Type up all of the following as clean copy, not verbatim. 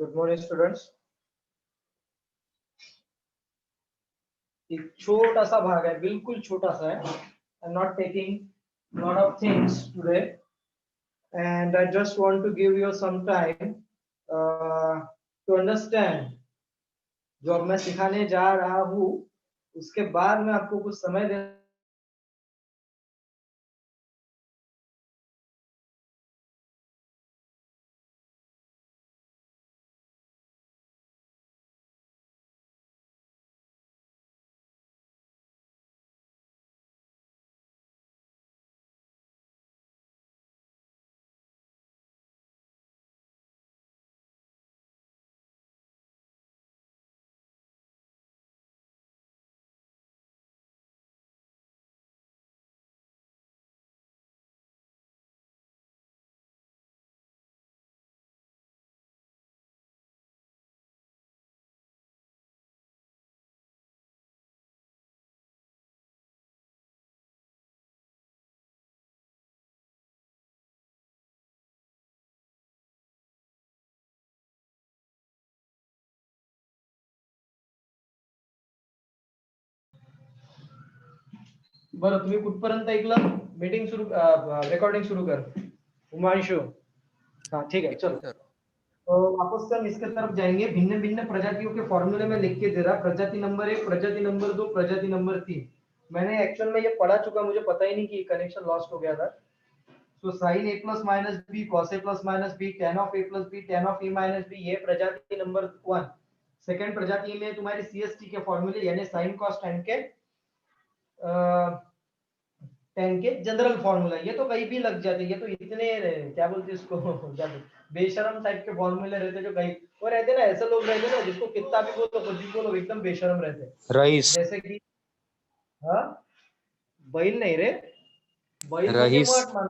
Good morning students. एक छोटा सा भाग है, बिल्कुल छोटा सा है। I am not taking lot of things today and I just want to give you some time to understand. जो अब मैं सिखाने जा रहा हूँ उसके बाद में आपको कुछ समय दे बरं, तुम्ही कुठपर्यंत ऐकलं? मीटिंग सुरू, रिकॉर्डिंग सुरू कर उमांशु। हाँ ठीक है, चलो। तो वापस से हम इसके तरफ जाएंगे। भिन्न भिन्न प्रजातियों के फॉर्मूले में लिख के दे रहा, प्रजाति नंबर 1, प्रजाति नंबर 2, प्रजाति नंबर 3। मैंने एक्चुअल में ये पढ़ा चुका, मुझे पता ही नहीं कि कनेक्शन लॉस्ट हो गया था। तो sin a plus minus b, cos a plus minus b, tan of a plus b, tan of a minus b, ये प्रजाति नंबर 1। सेकंड प्रजाति में तुम्हारे CST के फॉर्मूले यानी sin cos tan के जनरल फॉर्मूला, ये तो कहीं भी लग जाते। ये तो इतने क्या बोलते इसको बेशरम टाइप के फॉर्मूले रहते जो कहीं वो रहते ना। ऐसे लोग रहते ना जिसको कितना भी बोलो कुछ भी बोलो एकदम बेशरम रहते। रईस, जैसे कि हाँ, बैल नाही रे, बैल म्हणजे रईस, मठ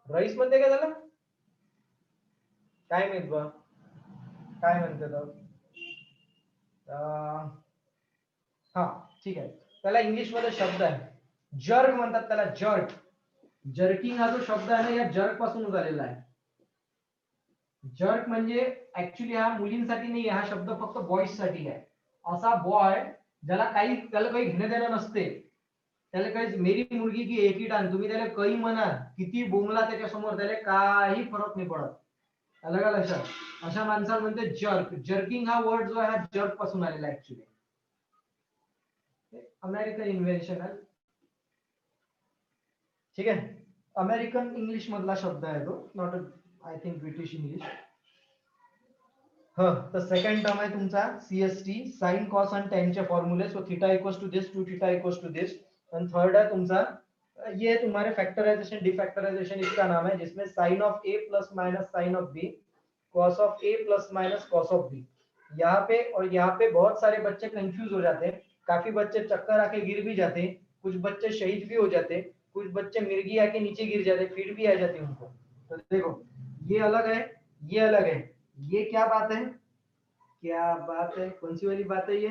रईस म्हणते का त्याला? काय माहित बा, काय म्हणते तो? हा ठीक आहे, त्याला इंग्लिश मध्ये शब्द आहे जर्क म्हणतात त्याला, जर्क। जर्किंग हा जो शब्द आहे ना या जर्क पासून झालेला आहे। जर्क म्हणजे ऍक्च्युली हा मुलींसाठी नाही, हा शब्द फक्त बॉयज साठी आहे। असा बॉय त्याला काही घेणं देणं नसते, त्याला काही मेरी मुलगी की एक ही टांग, तुम्ही त्याला काही म्हणा, किती बोंबला त्याच्या समोर, त्याला काही फरक नाही पडत। अलग अलग लक्षात, अशा माणसाला म्हणते जर्क। जर्किंग हा वर्ड जो आहे हा जर्क पासून आलेला आहे ऍक्च्युली, अमेरिकन इन्व्हेन्शन आहे। ठीक है, अमेरिकन इंग्लिश मधला शब्द आहे तो, not I think British English. हाँ, तो सेकंड टर्म है तुमचा CST, sin cos and tan के फॉर्मूले। So theta equals to this, 2 theta equals to this. And third है तुमचा, ये तुम्हारे फैक्टराइजेशन डिफैक्टराइजेशन इसका नाम है, जिसमें sin of a plus minus sin of b, cos of a plus minus cos of b। यहाँ पे और यहाँ पे बहुत सारे बच्चे कंफ्यूज हो जाते हैं, काफी बच्चे चक्कर आके गिर भी जाते हैं, कुछ बच्चे शहीद भी हो जाते हैं, कुछ बच्चे मिर्गी आके नीचे गिर जाते, फीड भी आ जाती है उनको। तो देखो, ये अलग है, ये अलग है। ये क्या बात है, क्या बात है, कौन सी वाली बात है? ये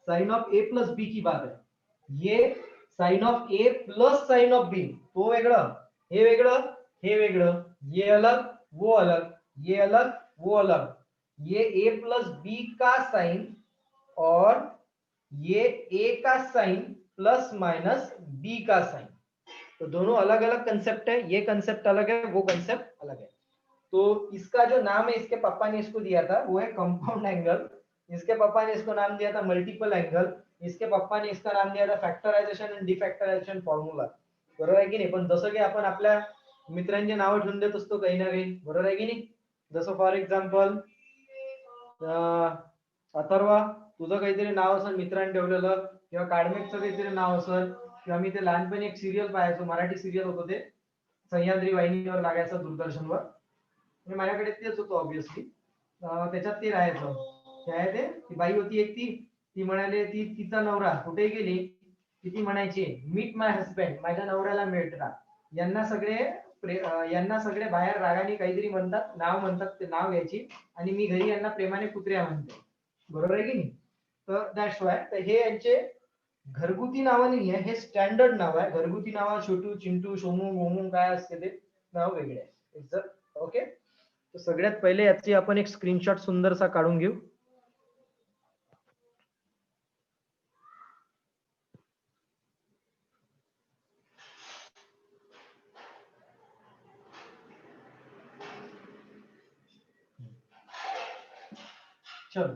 sine of a plus B की बात है। ये sine of a plus sine of b, तो वेगळं, हे वेगळं, हे वेगळं, ये अलग वो अलग, ये अलग वो अलग। ये a प्लस b का साइन और ये a का साइन प्लस माइनस b का साइन, तो दोनों अलग अलग कंसेप्ट है। ये कंसेप्ट अलग है, वो कंसेप्ट अलग है। तो इसका जो नाम है इसके पापा ने इसको दिया था वो है कंपाउंड एंगल, इसके पापा ने इसको नाम दिया था मल्टीपल एंगल, इसके पापा ने इसका नाम दिया था फॅक्टरायझेशन एंड डिफॅक्टरायझेशन फॉर्म्युला। बरोबर आहे की नाही? पण जसं की आपण आपल्या मित्रांची नाव ठेवून देत असतो काही ना काही, बरोबर आहे की नाही? जसं फॉर एक्झाम्पल अथर्वा, तुझं काहीतरी नाव असेल मित्रांनी ठेवलेलं, किंवा काडमेकचं काहीतरी नाव असेल, किंवा मी ते लहानपणी एक सिरियल पाहायचो, मराठी सिरियल होतं ते, सह्याद्री वाहिनीवर लागायचं दूरदर्शनवर, म्हणजे माझ्याकडे तेच होतं ऑब्विसली। त्याच्यात ते राहायचं, काय ते, ती बाई होती एक, ती म्हणाले, ती तिचा नवरा कुठे गेली की ती म्हणायची मीट माय हस्बंड, माझ्या नवऱ्याला भेटला। यांना सगळे बाहेर रागाने काहीतरी म्हणतात, नाव म्हणतात, ते नाव घ्यायची, आणि मी घरी यांना प्रेमाने कुत्र्या म्हणते, बरोबर आहे की नाही? तर दॅट्स वाय, तर हे यांचे घरगुती नाव नाही आहे, हे स्टँडर्ड नाव आहे। घरगुती नाव छोटू, चिंटू, सोमू, मोमू काय असते ते नाव वेगळे आहे। ओके, तर सगळ्यात पहिले याची आपण एक स्क्रीनशॉट सुंदरसा काढून घेऊ. चलो,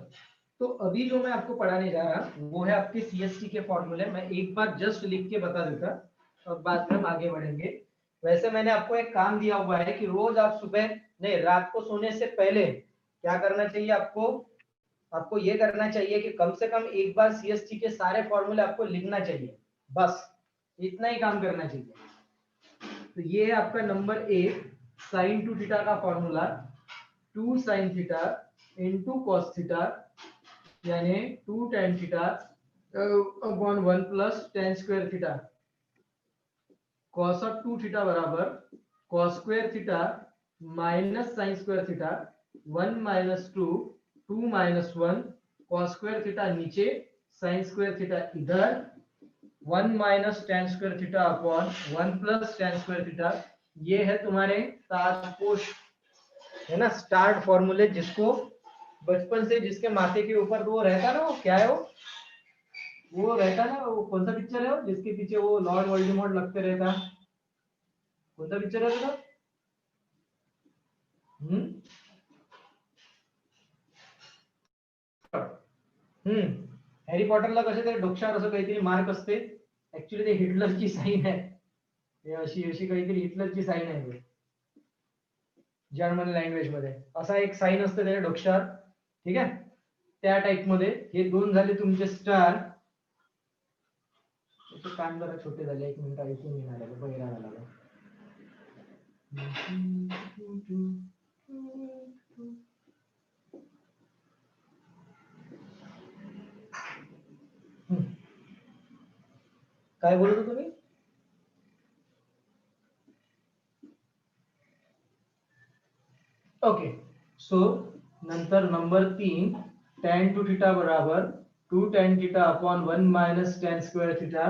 तो अभी जो मैं आपको पढ़ाने जा रहा वो है आपके CST के फॉर्मूले. मैं एक बार जस्ट लिख के बता देता और बाद में हम आगे बढ़ेंगे. वैसे मैंने आपको एक काम दिया हुआ है कि रोज आप सुबह नहीं रात को सोने से पहले क्या करना चाहिए आपको. आपको ये करना चाहिए कि कम से कम एक बार CST के सारे फॉर्मूले आपको लिखना चाहिए. बस इतना ही काम करना चाहिए. तो ये है आपका नंबर 1 sin 2 थीटा का formula. 2 sin theta into cos theta यानी 2 tan theta upon 1 plus tan square theta. cos of 2 theta बराबर cos square theta minus sin square theta 1 minus 2 2 minus 1 cos square theta नीचे sin square theta इधर 1 minus tan square theta upon 1 plus tan square theta. ये है तुम्हारे ताजपोश है ना start फॉर्मूले, जिसको बचपन से जिसके माथे के ऊपर वो रहता ना, वो क्या है वो रहता ना, वो कौन सा पिक्चर है वो जिसके पीछे वो लॉर्ड वोल्डेमॉर्ट लगते रहता. कौन सा पिक्चर है बेटा? हॅरी पॉटरला कसे ते डोक्यावर असं काहीतरी मार्क असते. ऍक्च्युली ते हिटलरची साईन आहे. हे अशी अशी काहीतरी हिटलरची साईन आहे जर्मन लँग्वेज मध्ये. असा एक साईन असते त्याच्या डोक्यावर. ठीक आहे, त्या टाइप मध्ये हे दोन झाले तुमचे स्टार. त्याचे कान जरा छोटे झाले. एक मिनिट ऐकून घेणार आहे बघायला लागला. काय बोलत होता तुम्ही? ओके, सो नंतर नंबर 3 tan 2 थीटा बराबर 2 tan theta upon 1 minus tan square theta.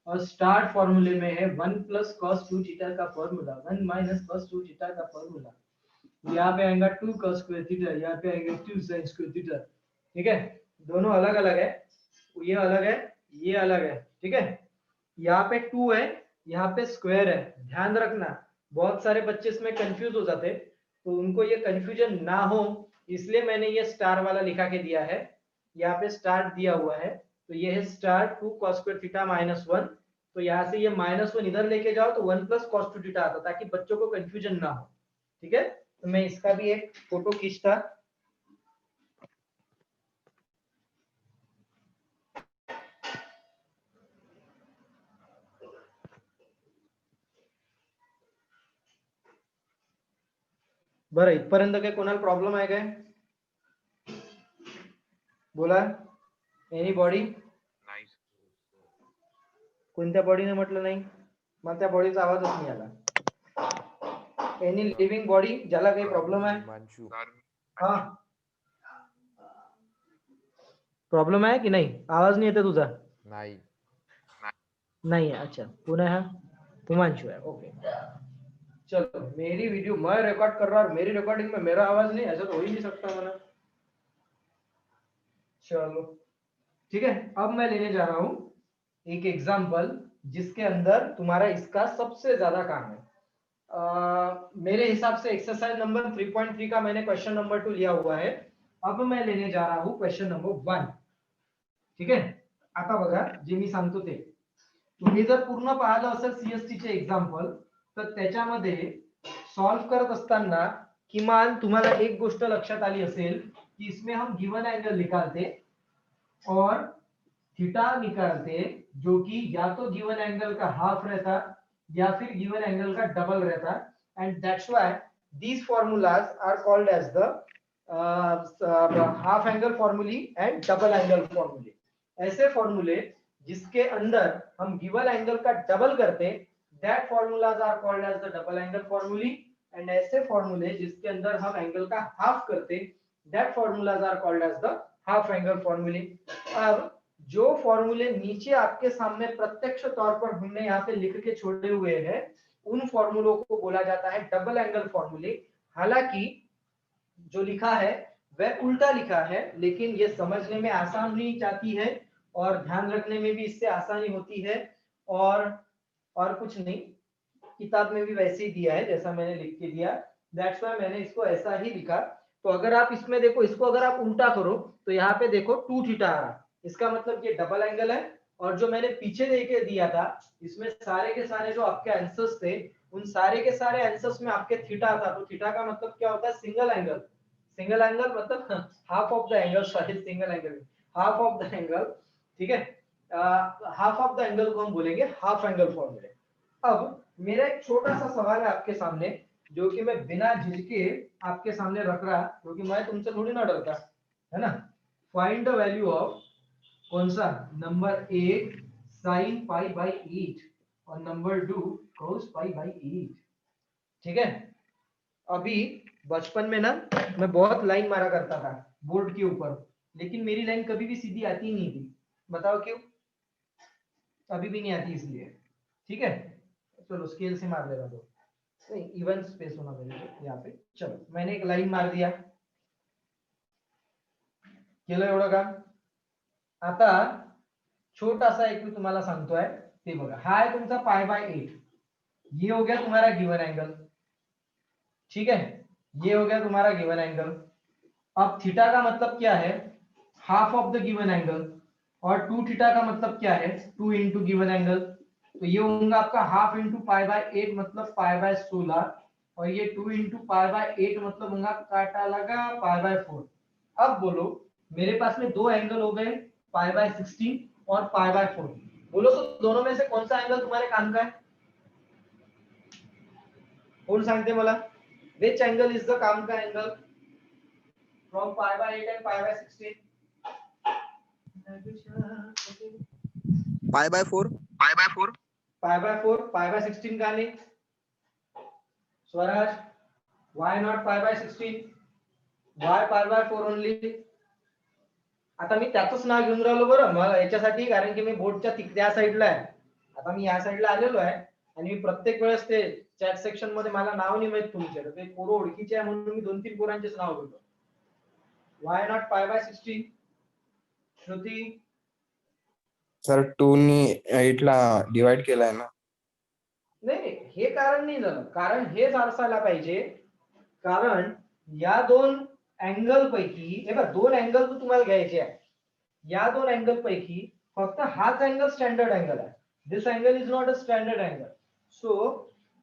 और स्टार्ट फॉर्मूले में है 1 प्लस cos 2 थीटा का फॉर्मूला 1 माइनस cos 2 थीटा का फॉर्मूला. यहाँ पे आएगा 2 cos स्क्वायर थीटा, यहाँ पे आएगा 2 sin स्क्वायर थीटा. ठीक है, दोनों अलग अलग है. ये अलग है, ये अलग है. ठीक है, यहाँ पे 2 है, यहाँ पे स्क्वायर है. ध्यान रखना, बहुत सारे बच्चे इसमें कंफ्यूज हो जाते, तो उनको ये कंफ्यूजन ना हो इसलिए मैंने ये स्टार वाला लिखा के दिया है. यहाँ पे स्टार दिया हुआ है, तो ये है star 2 cos square theta minus 1. तो यहाँ से ये -1 इधर लेके जाओ तो 1 प्लस cos 2 थीटा आता, ताकि बच्चों को कंफ्यूजन ना हो. ठीक है, तो मैं इसका भी एक फोटो खींचता. बरं, इथपर्यंत काही कोणाला प्रॉब्लेम आहे काय? बोला. Any body? कोणत्या बॉडीने म्हटलं नाही? मग त्या बॉडीचा आवाजच नाही आला. एनी लिव्हिंग बॉडी ज्याला काही प्रॉब्लेम आहे? हा, प्रॉब्लेम आहे की नहीं? आवाज नहीं आता तुझा? नहीं नहीं है. अच्छा, पुणे है, हिमांशु है. ओके, चलो. मेरी वीडियो मैं रिकॉर्ड कर रहा और मेरी रिकॉर्डिंग में मेरा आवाज नहीं, ऐसा तो हो ही नहीं सकता मना. चलो ठीक है, अब मैं लेने जा रहा हूं एक एग्जांपल जिसके अंदर तुम्हारा इसका सबसे ज्यादा काम है. मेरे हिसाब से एक्सरसाइज नंबर 3.3 का मैंने क्वेश्चन नंबर 2 लिया हुआ है. अब मैं लेने जा रहा हूं क्वेश्चन नंबर 1. ठीक आहे, आता बघा जे मी सांगतो ते तुम्ही जर पूर्ण पाहिलं असेल CST चे एक्झाम्पल, तर त्याच्यामध्ये सॉल्व करत असताना किमान तुम्हाला एक गोष्ट लक्षात आली असेल कि इसमें हम गिवन एंगल निकालते और थीटा निकालते जो कि या तो गिवन एंगल का हाफ रहता या फिर गिवन एंगल का डबल रहता. And that's why these formulas are called as the half angle formulae and double angle formulae. ऐसे फॉर्मूले जिसके अंदर हम गिवन एंगल का डबल करते, that formulas are called as the double angle formulae. And ऐसे फॉर्मूले जिसके अंदर हम एंगल का हाफ करते, that formulas are called as the half angle formulae. अब जो फॉर्मूले नीचे आपके सामने प्रत्यक्ष तौर पर हमने यहाँ पे लिख के छोड़े हुए हैं, उन फॉर्मूलों को बोला जाता है डबल एंगल फॉर्मूले. हालांकि जो लिखा है वह उल्टा लिखा है, लेकिन ये समझने में आसानी चाहती है और ध्यान रखने में भी इससे आसानी होती है, और कुछ नहीं, किताब में भी वैसे ही दिया है जैसा मैंने लिख के दिया, दैट्स व्हाई मैंने इसको ऐसा ही लिखा। तो अगर आप इसमें देखो, इसको अगर आप उल्टा करो तो यहाँ पे देखो 2 थीटा आ रहा, इसका मतलब ये डबल एंगल है। और जो मैंने पीछे देके दिया था, इसमें सारे के सारे जो आपके आंसर्स थे, उन सारे के सारे आंसर्स में आपके थीटा था। तो थीटा का मतलब क्या होता है? Single angle. सिंगल एंगल मतलब half of the angle, sorry single angle, half of the angle, ठीक है। हाफ ऑफ द एंगल को हम बोलेंगे हाफ एंगल फॉर्मूले। अब मेरा एक छोटा सा सवाल है आपके सामने, जो कि मैं बिना झिझके आपके सामने रख रहा, क्योंकि मैं तुमसे थोड़ी ना डरता, है ना। फाइंड द वैल्यू ऑफ, कौन सा? नंबर 1 साइन पाई बाई 8 और नंबर 2 cos पाई बाई 8, ठीक है। अभी बचपन में ना मैं बहुत लाइन मारा करता था बोर्ड के ऊपर, लेकिन मेरी लाइन कभी भी सीधी आती ही नहीं थी। बताओ क्यों? अभी भी नहीं आती इसलिए, ठीक है। चलो स्केल से मार लेना दो, नहीं इवन स्पेस होना मेरे को यहाँ पे। चलो मैंने एक लाइन मार दिया, केलं एवढं काम। आता छोटासा एक मी तुम्हाला सांगतोय, ते बघा, हा आहे तुमचा पाय बाय 8, ये हो गया तुम्हारा गिवन एंगल, ठीक है, ये हो गया तुम्हारा गिवन एंगल। अब थीटा का मतलब क्या है? Half of the given angle, और 2 थीटा का मतलब क्या है? 2 इंटू गिवन एंगल। तो ये होगा आपका हाफ इंटू पाई बाय 8 मतलब पाई बाय 16, और ये 2 इंटू पाई बाय 8 मतलब होगा, काटा लगा, पाई बाय 4। अब बोलो, मेरे पास में दो एंगल हो गए, पाई बाय 16 और पाई बाय 4। बोलो तो दोनों में से कौन सा एंगल तुम्हारे काम का है? कौन सांगते मला? विच एंगल इज द काम का angle from pi by 8 and pi by 16? Pi by 4। Pi by 4, pi by 4, pi by 16 का नहीं? Swaraj, why not pi by 16? why pi by 4 only? आता मी त्याचंच नाव घेऊन राहिलो बरं, मला याच्यासाठी, कारण की मी बोर्डच्या त्या साईडला आहे. आता मी या साईडला आलेलो आहे, आणि मी प्रत्येक वेळेस ते चॅट सेक्शन मध्ये मला नाव नाही माहित तुमचे, तर ते पोरं ओळखीचे आहे म्हणून मी 2-3 पोरांचेच नाव घेतो. why not pi by 16? Shruti? Sir 2 नी 8 ला डिवाइड केलाय ना. नाही, हे कारण नाही झालं, कारण हेच असायला पाहिजे, कारण या दोन अँगल पैकी, हे बघा, दोन अँगल तुम्हाला घ्यायचे आहे, या दोन अँगल पैकी फक्त हाच अँगल स्टँडर्ड अँगल आहे. This angle is not a standard angle, so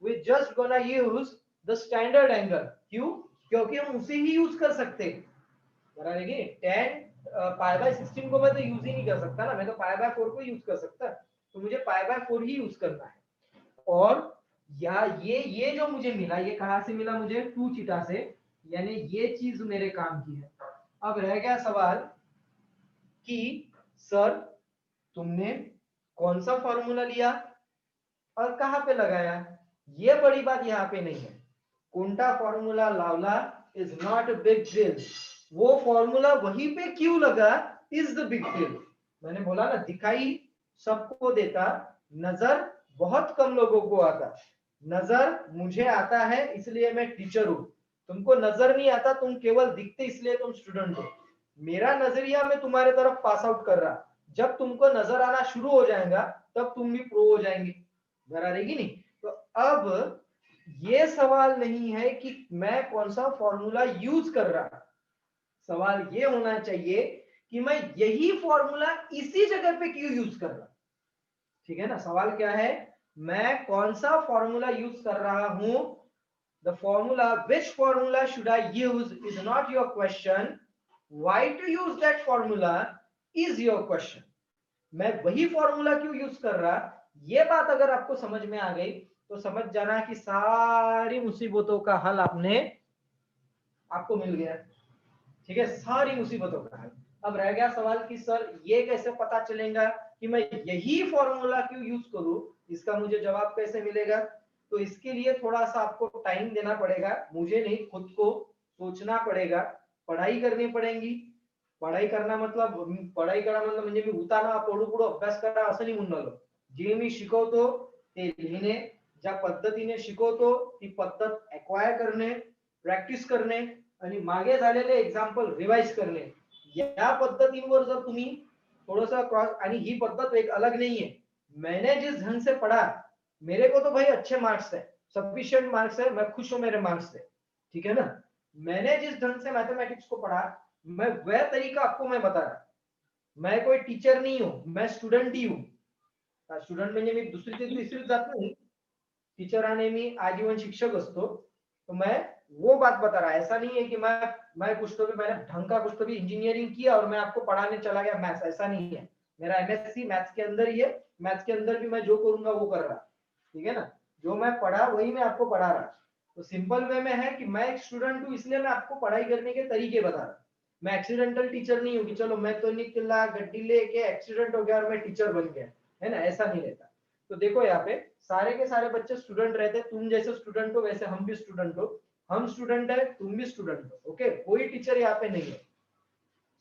we just gonna use the standard angle. क्यों? क्योंकि हम उसे ही यूज कर सकते हैं, बराबर है कि tan पाई बाय 16 को मैं तो यूज ही नहीं कर सकता ना, मैं तो पाई बाय 4 को यूज कर सकता, तो मुझे पाई बाय 4 ही यूज करना है। और या ये जो मुझे मिला, ये कहां से मिला मुझे? 2 थीटा से, यानी ये चीज मेरे काम की है। अब रह गया सवाल कि सर तुमने कौन सा फॉर्मूला लिया और कहां पे लगाया, ये बड़ी बात यहाँ पे नहीं है। कोणता फॉर्मूला लावला is not a big deal, वो फॉर्मूला वहीं पे क्यों लगा इज द बिग डील। मैंने बोला ना, दिखाई सबको देता, नजर बहुत कम लोगों को आता। नजर मुझे आता है इसलिए मैं टीचर हूं, तुमको नजर नहीं आता, तुम केवल दिखते इसलिए तुम स्टूडेंट हो। मेरा नजरिया मैं तुम्हारे तरफ पास आउट कर रहा, जब तुमको नजर आना शुरू हो जाएगा तब तुम भी प्रो हो जाएंगे, बराबर है कि नहीं? तो अब ये सवाल नहीं है कि मैं कौन सा फॉर्मूला यूज कर रहा, सवाल ये होना चाहिए कि मैं यही फॉर्मूला इसी जगह पे क्यों यूज कर रहा। ठीक है ना? सवाल क्या है, मैं कौन सा फॉर्मूला यूज कर रहा हूं। The formula, which formula should I use is not your question, why to use that formula is your question. मैं वही फॉर्मूला क्यों यूज कर रहा, ये बात अगर आपको समझ में आ गई तो समझ जाना कि सारी मुसीबतों का हल आपको मिल गया। ठीक है, सारी मुसीबतों का हल। अब रह गया सवाल कि सर ये कैसे पता चलेगा कि मैं यही फॉर्मूला क्यों यूज करूं, इसका मुझे जवाब कैसे मिलेगा? तो इसके लिए थोड़ा सा आपको टाइम देना पड़ेगा, मुझे नहीं, खुद को सोचना पड़ेगा, पढ़ाई करनी पड़ेगी। पढ़ाई करणं म्हणजे मी उताना पडू पुढे अभ्यास करा असं नाही म्हणून राहिलो। जे मी शिकवतो ते लिहिणे, ज्या पद्धतीने शिकवतो ती पद्धत एक्वायर करणे, प्रॅक्टिस करणे, आणि मागे झालेले एक्झाम्पल रिवाइज करणे, या पद्धतींवर जर तुम्ही थोड़ा क्रॉस, आणि ही पद्धत एक अलग नहीं है, मैंने जिस ढंग से पढ़ा, मेरे को तो भाई अच्छे मार्क्स है, सफिशिएंट मार्क्स है, मैं खुश हूं मेरे मार्क्स से, ठीक है ना। मैंने जिस ढंग से मैथमेटिक्स को पढ़ा, मैं वह तरीका आपको मैं बता रहा, मैं कोई टीचर नहीं हूं, मैं स्टूडेंट ही हूं। स्टुडंट म्हणजे मी दुसरी ते तिसरीत जात नाही, टीचराने मी आजीवन शिक्षक असतो, तो मैं वो बात बता रहा, ऐसा नहीं है कि मैं कुछ तो भी मैंने ढंग का कुछ तो भी इंजीनियरिंग किया और मैं आपको पढ़ाने चला गया मैथ्स, ऐसा नहीं है। मेरा एमएससी मैथ्स के अंदर ही है, मैथ्स के अंदर भी मैं जो करूंगा वो कर रहा, ठीक है ना। जो मैं पढ़ा वही मैं आपको पढ़ा रहा। तो सिंपल वे में है कि मैं एक स्टूडेंट हूँ, इसलिए मैं आपको पढ़ाई करने के तरीके बता रहा। मैं एक्सीडेंटल टीचर नहीं हूँ कि चलो मैं तो निकला गड्डी लेके एक्सीडेंट हो गया और मैं टीचर बन गया, है ना, ऐसा नहीं रहता। तो देखो यहाँ पे सारे के सारे बच्चे स्टूडेंट रहते, तुम जैसे स्टूडेंट हो वैसे हम भी स्टूडेंट हो, हम स्टूडेंट है तुम भी स्टूडेंट हो, ओके, कोई टीचर यहाँ पे नाही आहे।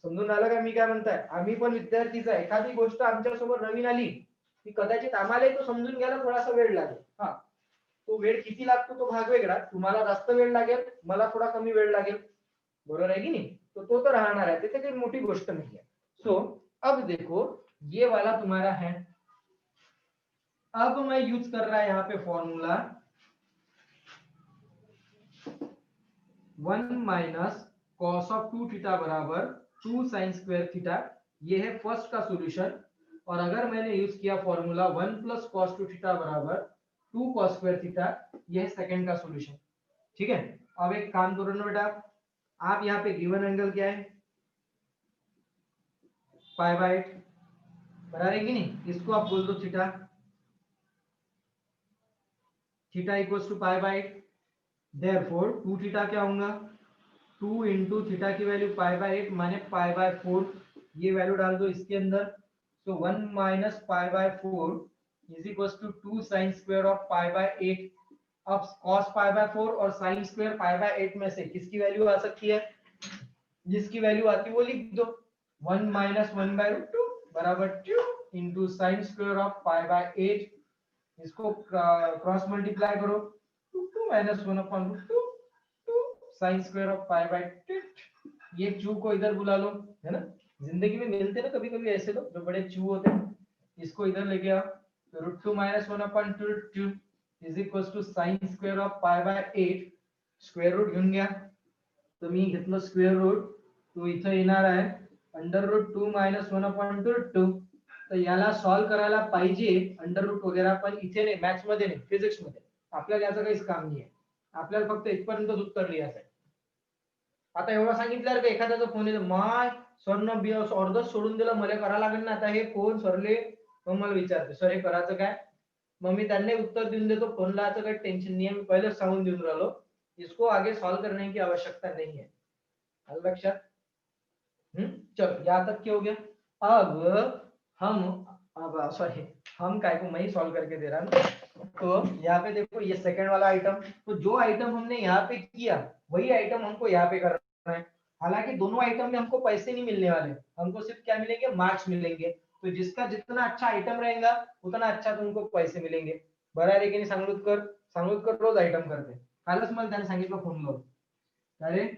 समजून आलं का मी काय म्हणताय, आम्ही पण विद्यार्थीच आहे, एखादी गोष्ट आमच्या समोर नवीन आली की कदाचित आम्हालाही तो समजून घ्यायला थोडासा वेळ लागेल, हा, तो वेळ किती लागतो तो भाग वेगळा, तुम्हाला जास्त वेळ लागेल, मला थोड़ा कमी वेळ लागेल, बरोबर है कि नहीं, तो तो रहना है, त्याची काही मोठी गोष्ट नहीं है। सो अब देखो ये वाला तुम्हारा है, अब मैं यूज कर रहा है यहाँ पे formula 1 minus cos of 2 theta बराबर 2 साइन स्क्वायर थीटा, ये है फर्स्ट का सॉल्यूशन। और अगर मैंने यूज किया फॉर्मूला 1 प्लस कॉस 2 थीटा बराबर 2 कॉस स्क्वायर थीटा, ये है सेकंड का सॉल्यूशन, ठीक है। अब एक काम करो ना बेटा, आप यहाँ पे गिवन एंगल क्या है, पाई बाय 8, बना रहे कि नहीं, इसको आप बोल दो theta, theta equals to pi by 8, therefore 2 theta क्या होगा, 2 इंटू थीटा की वैल्यू पाई बाय 8 माने पाई बाय 4, ये वैल्यू डाल दो इसके अंदर, तो 1 minus pi by 4 is equals to 2 sine square of pi by 8। अब cos पाई बाय 4 और साइन स्क्वायर पाई बाय 8 में से किसकी वैल्यू आ सकती है, जिसकी वैल्यू आती है वो लिख दो, 1 माइनस 1 बाय रूट 2 बराबर 2 into sine square of pi by 8, इसको क्रॉस मल्टीप्लाई करो, 2 minus 1 upon root 2 sine square of pi by 8, ये चू को इधर बुला लो, है ना, जिंदगी में मिलते ना कभी कभी ऐसे लोग जो बड़े चू होते हैं, इसको इधर लेके आओ, तो root 2 minus 1 upon 2 is equals to sine square of pi by 8, square root घेऊन घ्या, तर मी घेतलं स्क्वेअर रूट, तो इथं येणार आहे अंडर रूट 2 माइनस 1 अपॉन 2, तर याला सॉल्व करायला पाहिजे अंडर रूट वगैरे, पण इथे नाही, मॅथ्स मध्ये नाही, फिजिक्स मध्ये आपल्याला याचं काहीच काम नाही आहे, आपल्याला फक्त इथपर्यंतच उत्तर लिहायचं आहे। आता एवढं सांगितल्यावर का एखाद्याचा फोन येतो, माय सरनं बी अर्धच सोडून दिलं, मला करा लागेल ना आता हे फोन सरले, मग मला विचारते सर हे करायचं काय, मग मी त्यांना उत्तर देऊन देतो, फोन लावायचं काही टेन्शन नहीं है, मी पहले सांगून देऊन राहिलो, इसको आगे सॉल्व करने की आवश्यकता नहीं है, आलं लक्षात। चलो यहाँ तक क्या हो गया, अब हम काय को मैं ही सॉल्व करके दे रहा हूँ। तो यहाँ पे देखो ये सेकंड वाला आइटम, तो जो आइटम हमने यहाँ पे किया वही आइटम हमको यहाँ पे करना है, हालांकि दोनों आइटम में हमको पैसे नहीं मिलने वाले, हमको सिर्फ क्या मिलेंगे, मार्क्स मिलेंगे, तो जिसका जितना अच्छा आइटम रहेगा उतना अच्छा तुमको पैसे मिलेंगे, बराबर आहे की नाही। सांगोदकर रोज आइटम करते, कालच मला त्याने सांगितलं फोन लावून, अरे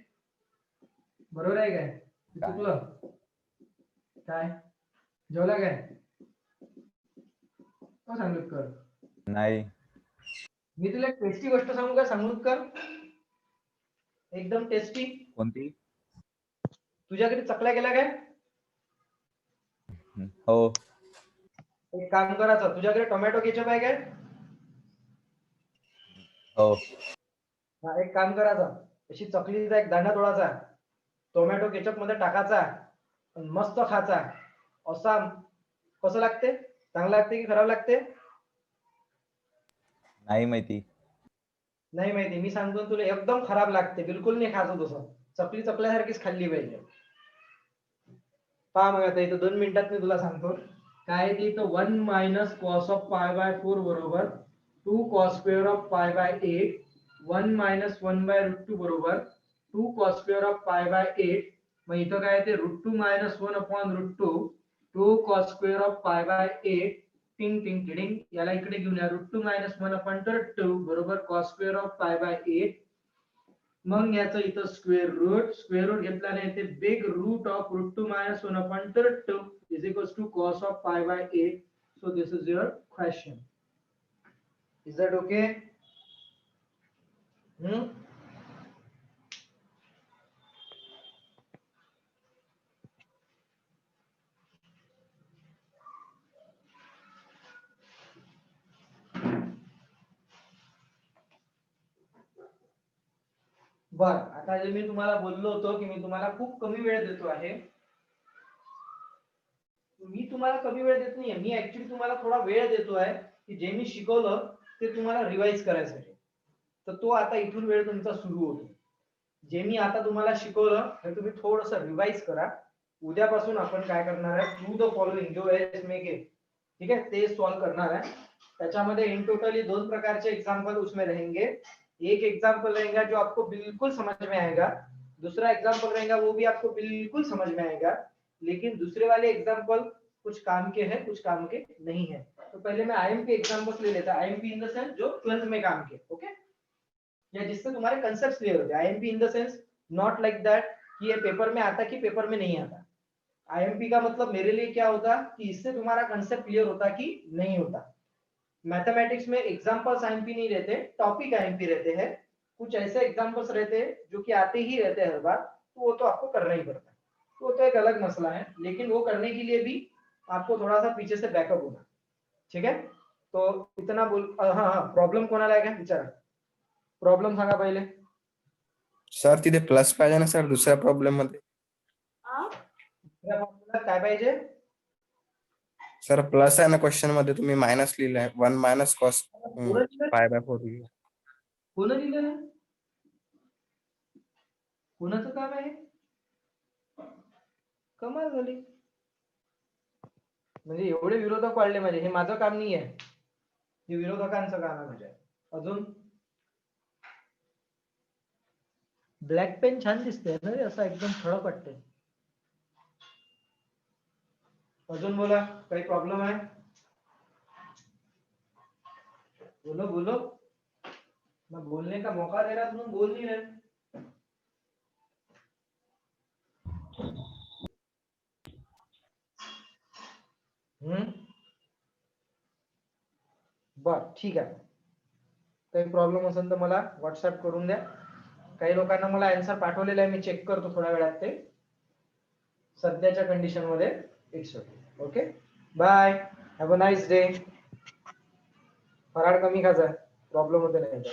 बरोबर आहे काय, चुकलं काय, जेवला काय, हो सांगोदकर, नाही, मी तुला एक टेस्टी गोष्ट सांगू का सांगोदकर, एकदम टेस्टी, कोणती? तुझ्याकडे चकल्या गेल्या काय, हो, एक काम करायचं, तुझ्याकडे टोमॅटो केचप आहे काय, हो, हा एक काम करायचं, अशी चकलीचा एक दांडा तोडायचा, टोमॅटो केचप मध्ये टाकायचा, मस्त खायचा, असा कसं लागते, चांगलं लागते की खराब लागते, नाही माहिती. नाही माहिती, मी सांगतो तुला एकदम खराब लागते, बिलकुल नाही खायचं तसं, चकली चकल्यासारखीच खाल्ली पाहिजे। पहा मग आता इथं 2 मिनिटात मी तुला सांगतो काय ते, इथं 1 minus cos of pi by 4 बरोबर 2 cos square of pi by 8, 1 minus 1 by root 2 बरोबर 2 cos square of pi by 8, मग इथं काय ते root 2 minus 1 upon root 2, 2 cos square of pi by 8, टिंग टिंग टिडिंग, याला इकडे घेऊन या, रूट 2 मायनस 1 अपॉन रूट 2 बरोबर cos square of pi by 8, मग याचं इथं स्क्वेअर रूट घेतल्याने येते big root of √2 - 1/2 is equals to cos of pi by 8. So this is your question. Is that okay? बर, आता जे मी तुम्हाला बोललो होतो की मी तुम्हाला खूप कमी वेळ देतो आहे. मी तुम्हाला कमी वेळ देत नाहीये, मी ऍक्च्युली तुम्हाला थोडा वेळ देतो आहे की जे मी शिकवलं ते तुम्हाला रिवाइज करायसाठी. तर तो आता इथून वेळ तुमचा सुरू होतो. जे मी आता तुम्हाला शिकवलं हे तुम्ही थोडंसं रिवाइज करा. उद्यापासून आपण काय करणार आहे, थ्रू द फॉलोइंग जो एस में के, ठीक है, ते सॉल्व करणार आहे. त्याच्यामध्ये इन टोटली 2 प्रकारचे एग्जांपल उसमें रहेंगे. एक एग्जांपल रहेगा जो आपको बिल्कुल समझ में आएगा, दूसरा एग्जांपल रहेगा वो भी आपको बिल्कुल समझ में आएगा, लेकिन दूसरे वाले एग्जांपल कुछ काम के हैं कुछ काम के नहीं है. तो पहले मैं आईएमपी एग्जांपल्स ले लेता. आईएमपी इन द सेंस जो 12th में काम के, ओके, या जिससे तुम्हारे कंसेप्ट क्लियर होते. IMP in the sense not like that कि ये पेपर में आता कि पेपर में नहीं आता. आईएमपी का मतलब मेरे लिए क्या होता कि इससे तुम्हारा कंसेप्ट क्लियर होता कि नहीं होता. मैथमेटिक्स में एग्जांपल्स आईएमपी नहीं रहते, टॉपिक आईएमपी रहते हैं. कुछ ऐसे एग्जांपल्स रहते हैं जो कि आते ही रहते हैं हर बार, तो वो तो आपको करना ही पड़ता है. वो तो एक अलग मसला है, लेकिन वो करने के लिए भी आपको थोड़ा सा पीछे से बैकअप होना. ठीक है, तो इतना बोल. हाँ, प्रॉब्लेम कोणाला आहे का विचारा. प्रॉब्लेम सांगा पहिले. सर तिथे प्लस पाहिजे ना सर दुसऱ्या प्रॉब्लेम मध्ये. काय पाहिजे सर प्लस आहे ना क्वेश्चन मध्ये, तुम्ही मायनस लिहिलंय 1 - cos pi by 4 लिहिलंय. कोण लिहिलं, कोणाचं काम आहे, कमाल झाली. म्हणजे एवढे विरोधक वाढले माझे. हे माझं काम नाही आहे, हे विरोधकांचं काम आहे माझ्या. अजून ब्लॅक पेन छान दिसते ना, असं एकदम ठळक वाटते. अजून बोला, काही प्रॉब्लेम आहे, बोलो बोलो. मैं बोलने का मौका दे रहा, तुम बोल नहीं रहे. बर, ठीक आहे. काही प्रॉब्लेम असेल तर मला व्हॉट्सअप करून द्या. काही लोकांना मला आन्सर पाठवलेला आहे, मी चेक करतो थोड्या वेळात. ते सध्याच्या कंडिशन मध्ये it's okay. Okay, bye, have a nice day. फराळ कमी खायचा, प्रॉब्लेम होते नाही.